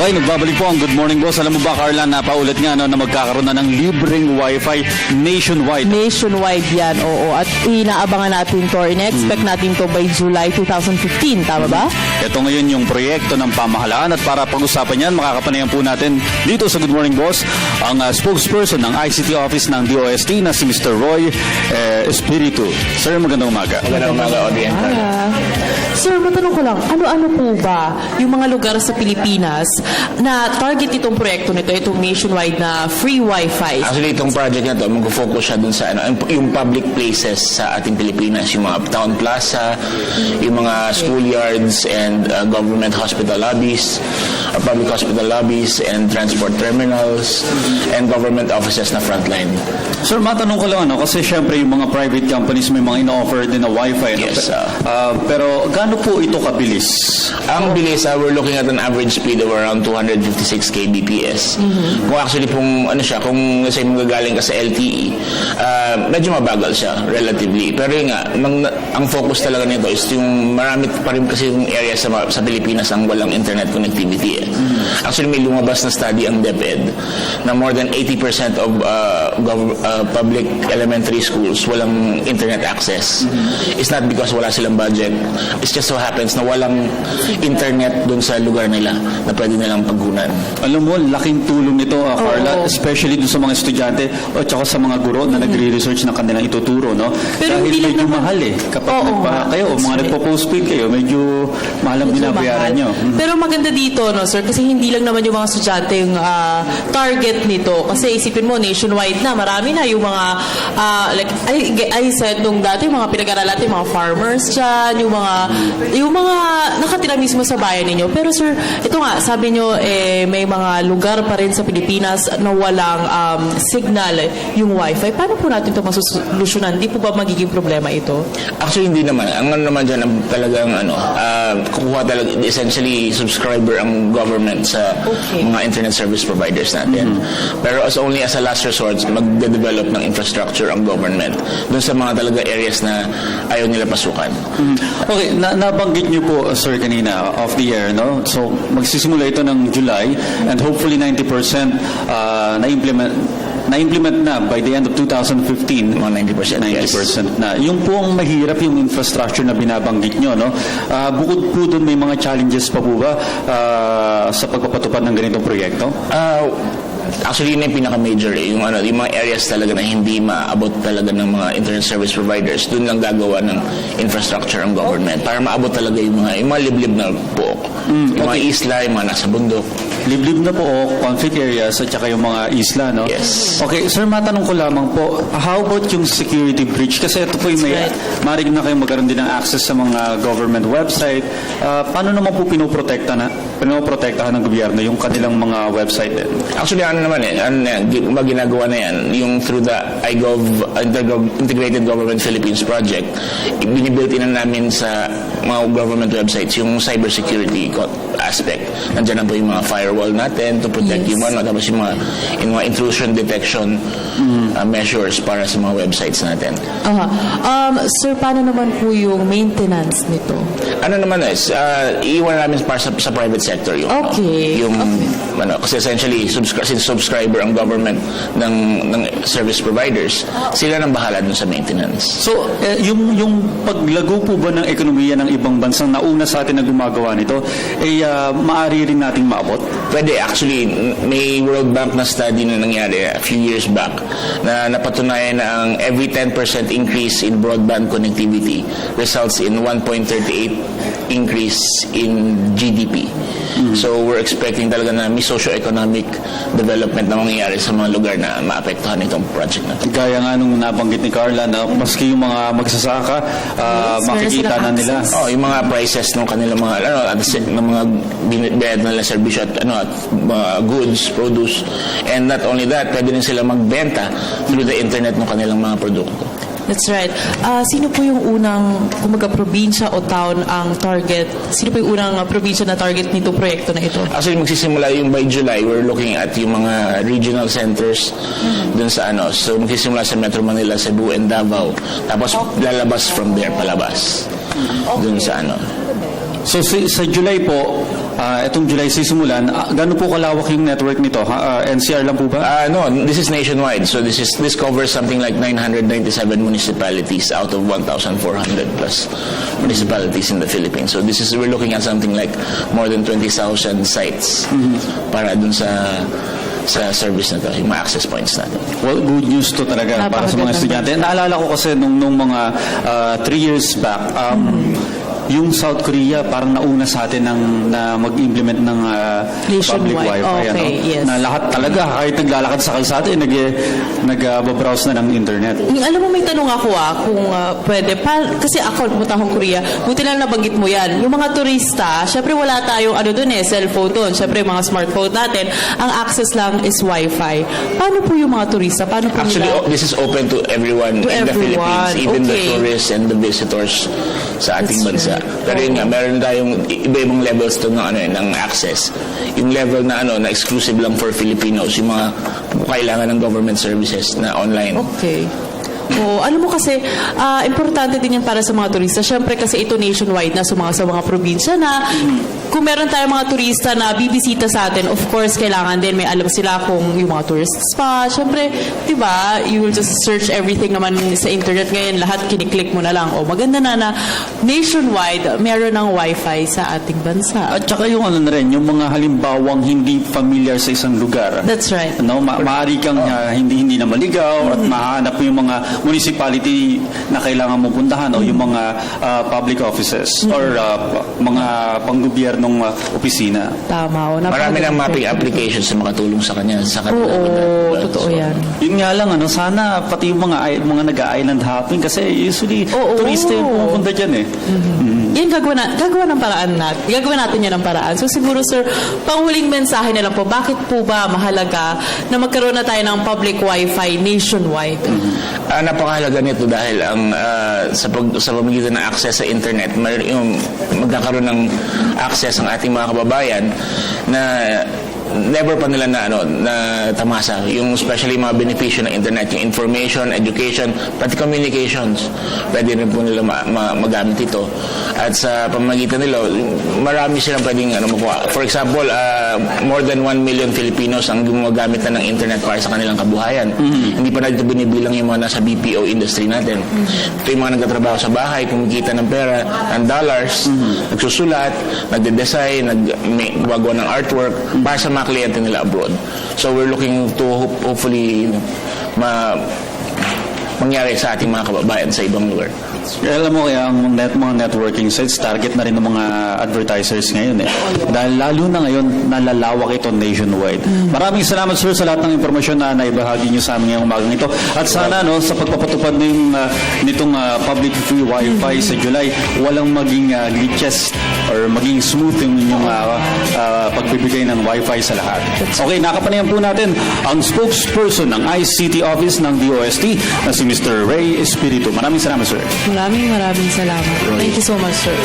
Okay, nagbabalik po ang Good Morning Boss. Alam mo ba, Carla, napaulit nga na magkakaroon na ng libreng Wi-Fi nationwide. Nationwide yan, oo. At inaabangan natin to, ina-expect natin to by July 2015, tama ba? Ito ngayon yung proyekto ng pamahalaan at para pag-usapan yan, makakapanayan po natin dito sa Good Morning Boss ang spokesperson ng ICT Office ng DOST na si Mr. Roy Espiritu. Sir, magandang umaga. Magandang umaga, audience. Sir, matanong ko lang, ano-ano po ba yung mga lugar sa Pilipinas na target itong proyekto nito, itong nationwide na free Wi-Fi? Actually, itong project na to, mag-focus siya dun sa yung public places sa ating Pilipinas, yung mga town plaza, yung mga schoolyards and government hospital lobbies, public hospital lobbies and transport terminals, and government offices na frontline. Sir, matanong ko lang, kasi syempre yung mga private companies may mga ino-offer din na Wi-Fi. Yes. Pero gaano po ito kabilis? Ang bilis, we're looking at an average speed of around 256 kbps. Kung actually kung kung say magagaling ka sa LTE, medyo mabagal siya relatively. Pero yun nga, ang focus talaga nito is yung marami pa rin kasi yung area sa Pilipinas ang walang internet connectivity. Actually, may lumabas na study ang DepEd na more than 80% of public elementary schools walang internet access. It's not because wala silang budget. It's just so happens na walang internet dun sa lugar nila na pwede nilang paggunan. Alam mo, laking tulong nito, Carla, especially dun sa mga estudyante o tsaka sa mga guro na nagre-research ng kanilang ituturo, no? Pero dahil hindi lang medyo naman mahal kapag nagpaha kayo o mga nagpo-postpaid kayo, medyo mahal ang binabayaran nyo. Pero maganda dito, no, sir, kasi hindi lang naman yung mga estudyante yung target nito. Kasi isipin mo, nationwide na, marami na yung mga, like, I said nung dati, yung mga pinag-aralan natin, mga farmers dyan, yung mga nakatira mismo sa bayan ninyo. Pero sir, ito nga, sabi nyo, may mga lugar pa rin sa Pilipinas na walang signal yung Wi-Fi. Paano po natin ito masusolusyonan? Hindi po ba magiging problema ito? Actually, hindi naman. Ang ano naman dyan, talagang kukuha talaga, essentially, subscriber ang government sa mga internet service providers natin. Pero as a last resort, magde-develop ng infrastructure ang government doon sa mga talaga areas na ayaw nila pasukan. Okay, nabanggit niyo po, sir, kanina, off the air, no? So, magsisimula ito ng July and hopefully 90% na-implement na by the end of 2015. Mga 90%. 90% na. Yung po ang mahirap yung infrastructure na binabanggit nyo, no? Bukod po doon, may mga challenges pa po ba sa pagpapatupad ng ganitong proyekto? Actually, yun yung pinaka-major. Yung mga areas talaga na hindi maabot talaga ng mga internet service providers, doon lang gagawa ng infrastructure ang government para maabot talaga yung mga liblib na pook. Yung mga isla, yung mga nasa bundok. Liblib na po, conflict areas at saka yung mga isla, no? Yes. Okay, sir, matanong ko lamang po, how about yung security breach? Kasi ito po yung marig na kayong magkaroon din ng access sa mga government website. Paano naman po pinoprotektahan ng gobyerno yung kanilang mga website din? Actually, ginagawa na yan, yung through the Integrated Government Philippines Project, binibuilt in na namin sa mga government websites yung cybersecurity aspect. Nandiyan na po yung mga firewall natin to protect yung tapos yung mga intrusion detection measures para sa mga websites natin. Sir, paano naman po yung maintenance nito? Iiwan namin para sa private sector yung kasi essentially since subscriber ang government ng service providers, sila nang bahala dun sa maintenance. So, yung paglago po ba ng ekonomiya ng ibang bansang nauna sa atin na gumagawa nito, maaari rin nating maabot? Pwede. Actually, may World Bank na study na nangyari a few years back na napatunayan na ang every 10% increase in broadband connectivity results in 1.38 increase in GDP. So, we're expecting talaga na may socio-economic development na mangyayari sa mga lugar na maapektuhan itong project na. Gaya nga nung nabanggit ni Carla na maski yung mga magsasaka, makikita na nila. Yung mga prices ng kanilang mga binibenta nila serbisyo at mga goods, produce. And not only that, pwede rin sila magbenta through the internet ng kanilang mga produkto. That's right. Sino po yung unang, probinsya o town ang target? Sino po yung unang probinsya na target nito proyekto na ito? Actually, magsisimula yung by July. We're looking at yung mga regional centers dun sa So, magsisimula sa Metro Manila, Cebu, and Davao. Tapos, lalabas from there, palabas. Dun sa So, sa July po, Itong July sisimulan, gano'n po kalawak yung network nito? NCR lang po ba? No, this is nationwide. So this covers something like 997 municipalities out of 1,400 plus municipalities in the Philippines. So we're looking at something like more than 20,000 sites para dun sa service na to, yung mga access points natin. Well, good news to talaga para sa mga estudyante. Naalala ko kasi nung mga 3 years back, yung South Korea parang nauna sa atin na mag-implement ng public Nationwide. Wi-Fi. Okay, yes. Na lahat talaga, kahit naglalakad sa kalsada, nag-browse na ng internet. Alam mo, may tanong ako kung pwede. Kasi ako, pumunta akong Korea, buti lang nabanggit mo yan. Yung mga turista, syempre wala tayong cellphone doon. Syempre mga smartphone natin, ang access lang is Wi-Fi. Paano po yung mga turista? Paano po Actually, this is open to everyone in the Philippines, even the tourists and the visitors sa ating bansa. Pero yun nga, meron tayong iba-ibang levels to ng access. Yung level na na exclusive lang for Filipinos, yung mga kailangan ng government services na online. Okay. Alam mo kasi, importante din yan para sa mga turista. Siyempre kasi ito nationwide na sa mga probinsya na kung meron tayong mga turista na bibisita sa atin, of course, kailangan din may alam sila kung yung mga tourist spot. Siyempre, di ba, you will just search everything naman sa internet ngayon. Lahat kiniklik mo na lang. Maganda na nationwide, meron ng Wi-Fi sa ating bansa. At saka yung na rin, yung mga halimbawang hindi familiar sa isang lugar. That's right. Maaari kang hindi na maligaw at mahanap mo yung mga municipality na kailangan mo puntahan o yung mga public offices or mga panggobyernong opisina. Tama. Marami ng mapping applications na makatulong sa kanya. Oo, totoo yan. Yun nga lang, sana pati yung mga nag-island hopping kasi usually turista yung pumupunta dyan eh. Yan gagawa ng paraan natin. Gagawin natin yan ng paraan. So siguro sir, panghuling mensahe na lang po, bakit po ba mahalaga na magkaroon na tayo ng public Wi-Fi nationwide? Napakahalaga nito dahil ang sa pamamagitan ng access sa internet, magkakaroon ng access ang ating mga kababayan na never pa nila na tamasa. Yung especially mga benepisyo ng internet, yung information, education, pati communications. Pwede rin po nila magamit ito. At sa pamamagitan nila, marami silang pwedeng makuha. For example, more than 1 million Filipinos ang gumagamit na ng internet para sa kanilang kabuhayan. Hindi pa natin binibilang yung mga nasa BPO industry natin. Ito yung mga nagtatrabaho sa bahay, kumikita ng pera, ng dollars, nagsusulat, nagde-design, gumagawa ng artwork para sa mga kliyente nila abroad. So we're looking to hopefully mangyari sa ating mga kababayan sa ibang lugar. Alam mo kaya ang mga networking sites target na rin ng mga advertisers ngayon eh. Dahil lalo na ngayon nalalawak ito nationwide. Maraming salamat sir sa lahat ng impormasyon na naibahagi niyo sa amin ngayong umagang ito. At sana sa pagpapatupad nitong public free Wi-Fi sa July, walang maging glitches or maging smooth yung inyong pagbibigay ng Wi-Fi sa lahat. Okay, nakapanayan po natin ang spokesperson ng ICT Office ng DOST na si Mr. Ray Espiritu. Maraming salamat sir. Maraming salamat. Thank you so much, sir.